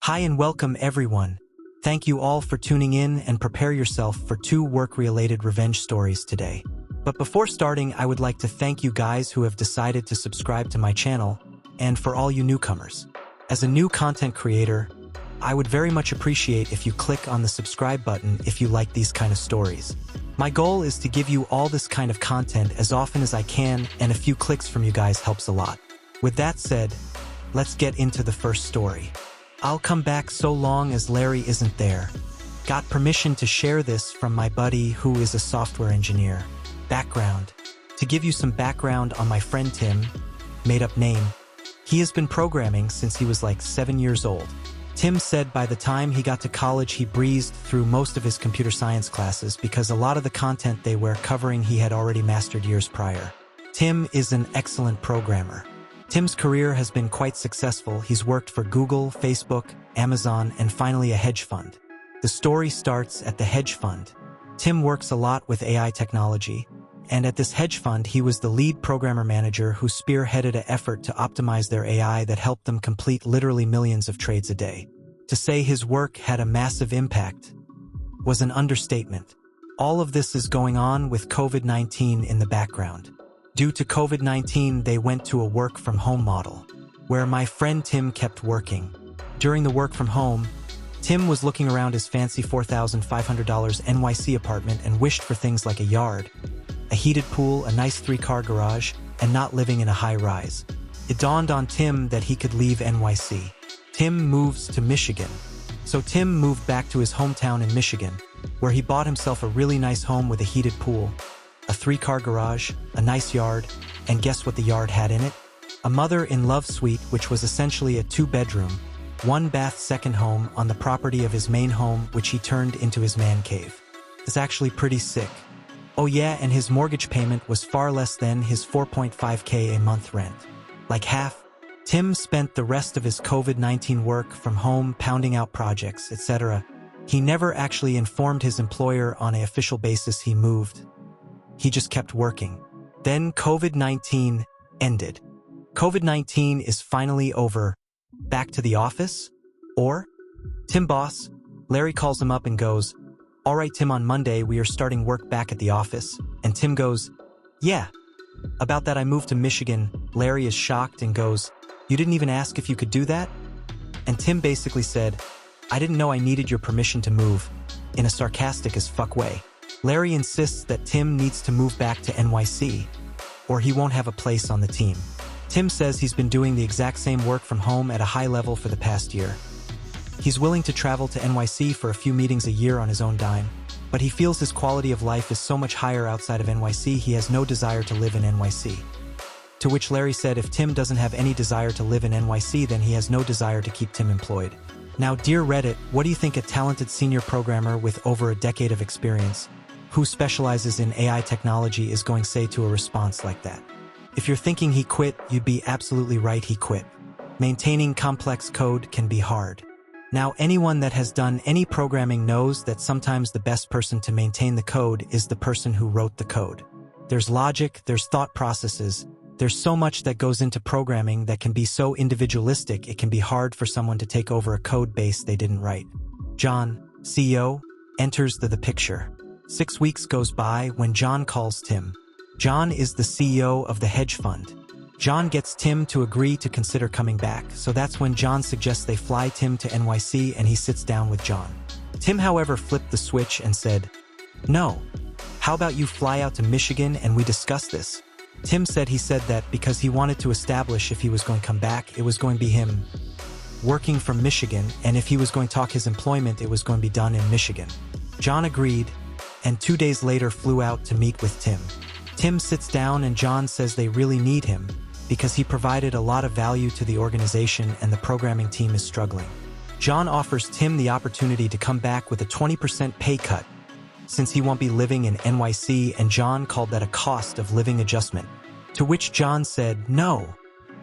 Hi and welcome everyone. Thank you all for tuning in and prepare yourself for 2 work-related revenge stories today. But before starting, I would like to thank you guys who have decided to subscribe to my channel, and for all you newcomers. As a new content creator, I would very much appreciate if you click on the subscribe button if you like these kind of stories. My goal is to give you all this kind of content as often as I can, and a few clicks from you guys helps a lot. With that said, let's get into the first story. I'll come back so long as Larry isn't there. Got permission to share this from my buddy who is a software engineer. Background. To give you some background on my friend Tim, made up name, he has been programming since he was like 7 years old. Tim said by the time he got to college he breezed through most of his computer science classes because a lot of the content they were covering he had already mastered years prior. Tim is an excellent programmer. Tim's career has been quite successful. He's worked for Google, Facebook, Amazon, and finally a hedge fund. The story starts at the hedge fund. Tim works a lot with AI technology, and at this hedge fund he was the lead programmer manager who spearheaded an effort to optimize their AI that helped them complete literally millions of trades a day. To say his work had a massive impact was an understatement. All of this is going on with COVID-19 in the background. Due to COVID-19, they went to a work-from-home model, where my friend Tim kept working. During the work from home, Tim was looking around his fancy $4,500 NYC apartment and wished for things like a yard, a heated pool, a nice 3-car garage, and not living in a high-rise. It dawned on Tim that he could leave NYC. Tim moves to Michigan. So Tim moved back to his hometown in Michigan, where he bought himself a really nice home with a heated pool, a 3-car garage, a nice yard, and guess what the yard had in it? A mother-in-love suite, which was essentially a 2-bedroom, 1-bath second home on the property of his main home, which he turned into his man cave. It's actually pretty sick. Oh yeah, and his mortgage payment was far less than his $4.5K a month rent. Like half. Tim spent the rest of his COVID-19 work from home pounding out projects, etc. He never actually informed his employer on an official basis he moved. He just kept working. Then COVID-19 ended. COVID-19 is finally over. Back to the office? Or? Tim boss, Larry calls him up and goes, "All right, Tim, on Monday we are starting work back at the office." And Tim goes, "Yeah. About that I moved to Michigan." Larry is shocked and goes, "You didn't even ask if you could do that?" And Tim basically said, "I didn't know I needed your permission to move," in a sarcastic as fuck way. Larry insists that Tim needs to move back to NYC, or he won't have a place on the team. Tim says he's been doing the exact same work from home at a high level for the past year. He's willing to travel to NYC for a few meetings a year on his own dime, but he feels his quality of life is so much higher outside of NYC he has no desire to live in NYC. To which Larry said if Tim doesn't have any desire to live in NYC, then he has no desire to keep Tim employed. Now, dear Reddit, what do you think a talented senior programmer with over a decade of experience, who specializes in AI technology, is going to say to a response like that? If you're thinking he quit, you'd be absolutely right, he quit. Maintaining complex code can be hard. Now, anyone that has done any programming knows that sometimes the best person to maintain the code is the person who wrote the code. There's logic, there's thought processes, there's so much that goes into programming that can be so individualistic it can be hard for someone to take over a code base they didn't write. John, CEO, enters the picture. 6 weeks goes by when John calls Tim. John is the CEO of the hedge fund. John gets Tim to agree to consider coming back, so that's when John suggests they fly Tim to NYC and he sits down with John. Tim, however, flipped the switch and said, "No. How about you fly out to Michigan and we discuss this?" Tim said he said that because he wanted to establish if he was going to come back, it was going to be him working from Michigan, and if he was going to talk his employment, it was going to be done in Michigan. John agreed, and 2 days later flew out to meet with Tim. Tim sits down and John says they really need him because he provided a lot of value to the organization and the programming team is struggling. John offers Tim the opportunity to come back with a 20% pay cut since he won't be living in NYC, and John called that a cost of living adjustment. To which John said, "No,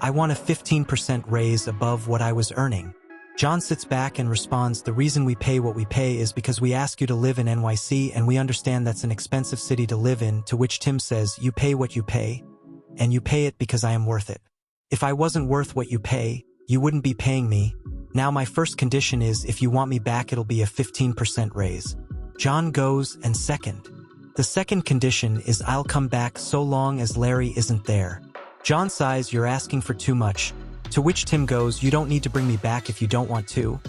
I want a 15% raise above what I was earning." John sits back and responds, "The reason we pay what we pay is because we ask you to live in NYC and we understand that's an expensive city to live in." To which Tim says, "You pay what you pay, and you pay it because I am worth it. If I wasn't worth what you pay, you wouldn't be paying me, Now my first condition is if you want me back it'll be a 15% raise. John goes, and second. The second condition is I'll come back so long as Larry isn't there. John sighs, you're asking for too much. To which Tim goes, you don't need to bring me back if you don't want to.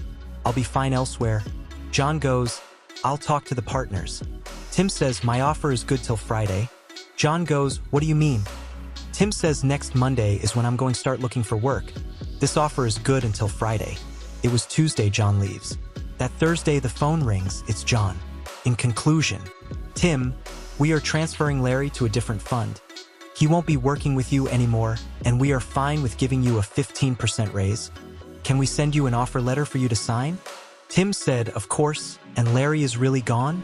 I'll be fine elsewhere. John goes, I'll talk to the partners. Tim says, my offer is good till Friday. John goes, what do you mean? Tim says next Monday is when I'm going to start looking for work. This offer is good until Friday. It was Tuesday, John leaves. That Thursday the phone rings, it's John. In conclusion, Tim, we are transferring Larry to a different fund. He won't be working with you anymore, and we are fine with giving you a 15% raise. Can we send you an offer letter for you to sign? Tim said, of course, and Larry is really gone?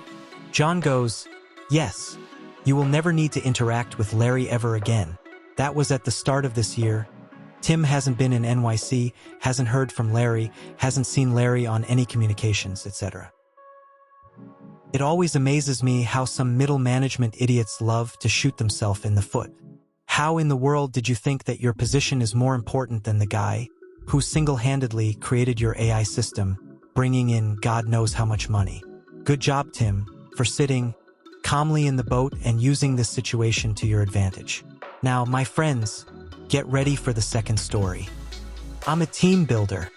John goes, yes. You will never need to interact with Larry ever again. That was at the start of this year. Tim hasn't been in NYC, hasn't heard from Larry, hasn't seen Larry on any communications, etc. It always amazes me how some middle management idiots love to shoot themselves in the foot. How in the world did you think that your position is more important than the guy who single-handedly created your AI system, bringing in God knows how much money? Good job, Tim, for sitting calmly in the boat and using this situation to your advantage. Now, my friends, get ready for the second story. I'm a team builder.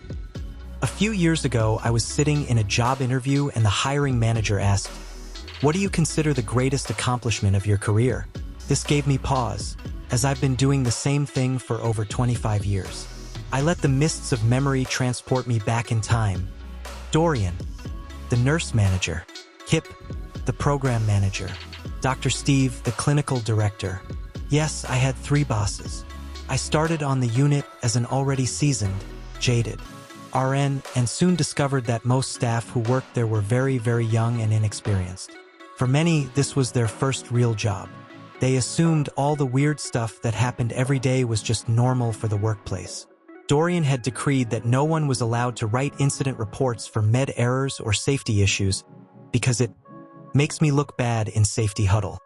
A few years ago, I was sitting in a job interview and the hiring manager asked, what do you consider the greatest accomplishment of your career? This gave me pause, as I've been doing the same thing for over 25 years. I let the mists of memory transport me back in time. Dorian, the nurse manager. Kip, the program manager. Dr. Steve, the clinical director. Yes, I had 3 bosses. I started on the unit as an already seasoned, jaded RN and soon discovered that most staff who worked there were very, very young and inexperienced. For many, this was their first real job. They assumed all the weird stuff that happened every day was just normal for the workplace. Dorian had decreed that no one was allowed to write incident reports for med errors or safety issues because it makes me look bad in safety huddle.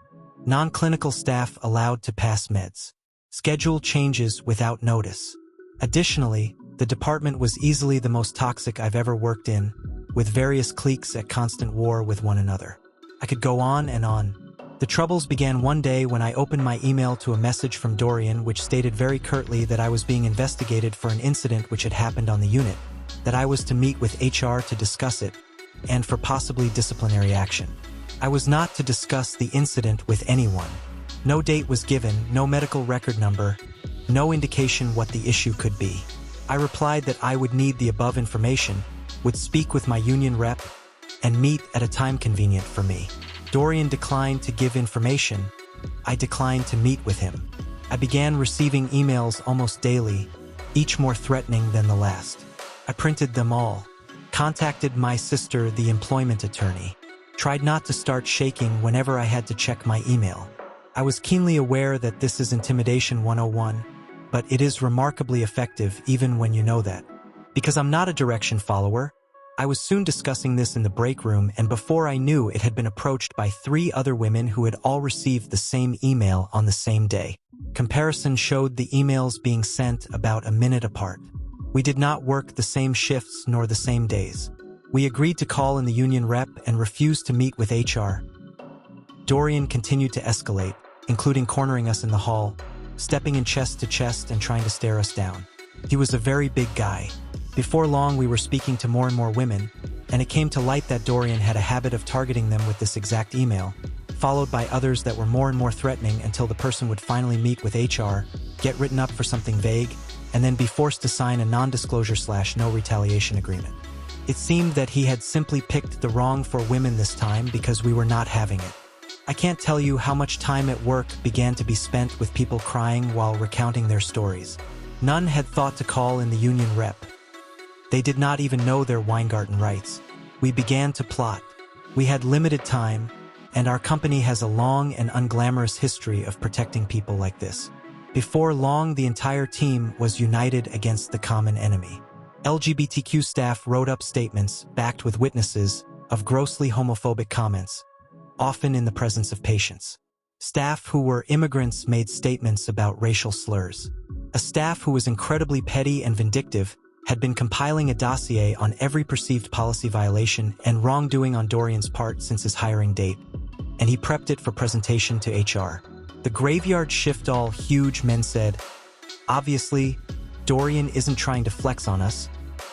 Non-clinical staff allowed to pass meds. Schedule changes without notice. Additionally, the department was easily the most toxic I've ever worked in, with various cliques at constant war with one another. I could go on and on. The troubles began one day when I opened my email to a message from Dorian which stated very curtly that I was being investigated for an incident which had happened on the unit, that I was to meet with HR to discuss it, and for possibly disciplinary action. I was not to discuss the incident with anyone. No date was given, no medical record number, no indication what the issue could be. I replied that I would need the above information, would speak with my union rep, and meet at a time convenient for me. Dorian declined to give information. I declined to meet with him. I began receiving emails almost daily, each more threatening than the last. I printed them all, contacted my sister, the employment attorney, tried not to start shaking whenever I had to check my email. I was keenly aware that this is intimidation 101, but it is remarkably effective even when you know that. Because I'm not a direction follower, I was soon discussing this in the break room, and before I knew it had been approached by 3 other women who had all received the same email on the same day. Comparison showed the emails being sent about a minute apart. We did not work the same shifts nor the same days. We agreed to call in the union rep and refused to meet with HR. Dorian continued to escalate, including cornering us in the hall, stepping in chest to chest and trying to stare us down. He was a very big guy. Before long, we were speaking to more and more women, and it came to light that Dorian had a habit of targeting them with this exact email, followed by others that were more and more threatening until the person would finally meet with HR, get written up for something vague, and then be forced to sign a non-disclosure/no retaliation agreement. It seemed that he had simply picked the wrong for women this time because we were not having it. I can't tell you how much time at work began to be spent with people crying while recounting their stories. None had thought to call in the union rep. They did not even know their Weingarten rights. We began to plot. We had limited time, and our company has a long and unglamorous history of protecting people like this. Before long, the entire team was united against the common enemy. LGBTQ staff wrote up statements, backed with witnesses, of grossly homophobic comments, often in the presence of patients. Staff who were immigrants made statements about racial slurs. A staff who was incredibly petty and vindictive had been compiling a dossier on every perceived policy violation and wrongdoing on Dorian's part since his hiring date, and he prepped it for presentation to HR. The graveyard shift all huge men said, "Obviously, Dorian isn't trying to flex on us,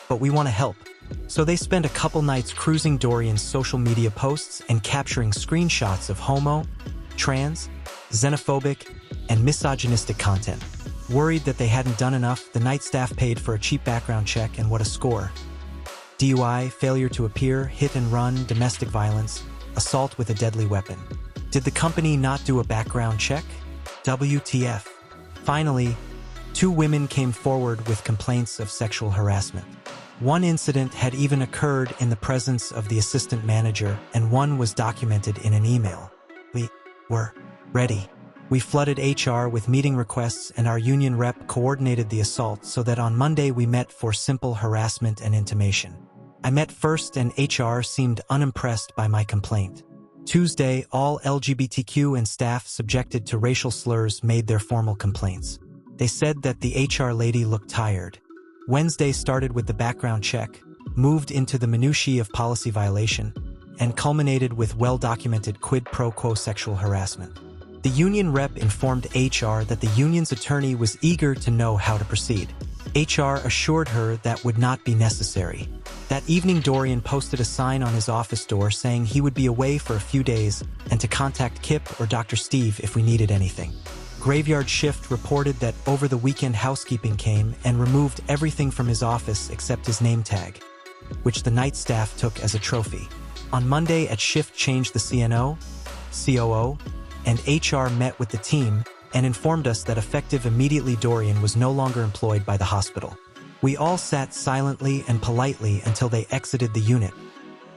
but we want to help." So they spent a couple nights cruising Dorian's social media posts and capturing screenshots of homo, trans, xenophobic, and misogynistic content. Worried that they hadn't done enough, the night staff paid for a cheap background check, and what a score. DUI, failure to appear, hit and run, domestic violence, assault with a deadly weapon. Did the company not do a background check? WTF. Finally, 2 women came forward with complaints of sexual harassment. One incident had even occurred in the presence of the assistant manager, and one was documented in an email. We were ready. We flooded HR with meeting requests, and our union rep coordinated the assault so that on Monday we met for simple harassment and intimation. I met first, and HR seemed unimpressed by my complaint. Tuesday, all LGBTQ and staff subjected to racial slurs made their formal complaints. They said that the HR lady looked tired. Wednesday started with the background check, moved into the minutiae of policy violation, and culminated with well-documented quid pro quo sexual harassment. The union rep informed HR that the union's attorney was eager to know how to proceed. HR assured her that would not be necessary. That evening, Dorian posted a sign on his office door saying he would be away for a few days and to contact Kip or Dr. Steve if we needed anything. Graveyard Shift reported that over the weekend housekeeping came and removed everything from his office except his name tag, which the night staff took as a trophy. On Monday at Shift changed the CNO, COO, and HR met with the team and informed us that effective immediately Dorian was no longer employed by the hospital. We all sat silently and politely until they exited the unit,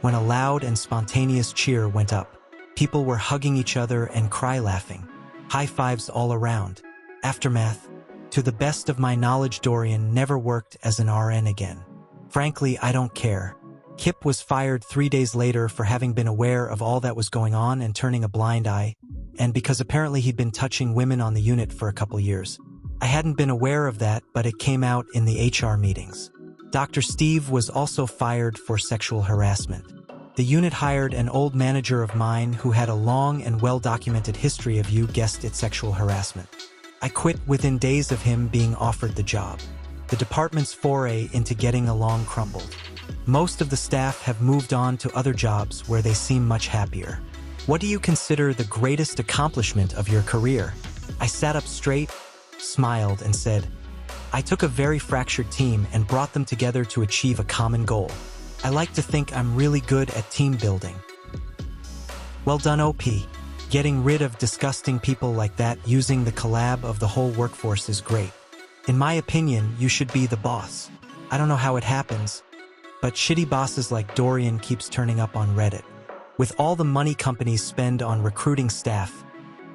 when a loud and spontaneous cheer went up. People were hugging each other and cry-laughing. High fives all around. Aftermath. To the best of my knowledge, Dorian never worked as an RN again. Frankly, I don't care. Kip was fired 3 days later for having been aware of all that was going on and turning a blind eye, and because apparently he'd been touching women on the unit for a couple years. I hadn't been aware of that, but it came out in the HR meetings. Dr. Steve was also fired for sexual harassment. The unit hired an old manager of mine who had a long and well-documented history of, you guessed it, sexual harassment. I quit within days of him being offered the job. The department's foray into getting along crumbled. Most of the staff have moved on to other jobs where they seem much happier. What do you consider the greatest accomplishment of your career? I sat up straight, smiled, and said, I took a very fractured team and brought them together to achieve a common goal. I like to think I'm really good at team building. Well done, OP. Getting rid of disgusting people like that using the collab of the whole workforce is great. In my opinion, you should be the boss. I don't know how it happens, but shitty bosses like Dorian keeps turning up on Reddit. With all the money companies spend on recruiting staff,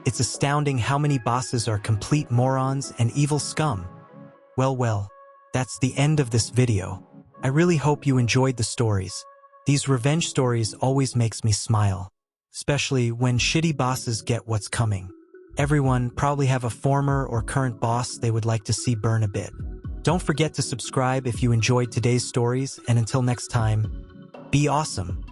it's astounding how many bosses are complete morons and evil scum. Well, that's the end of this video. I really hope you enjoyed the stories. These revenge stories always makes me smile, especially when shitty bosses get what's coming. Everyone probably have a former or current boss they would like to see burn a bit. Don't forget to subscribe if you enjoyed today's stories, and until next time, be awesome.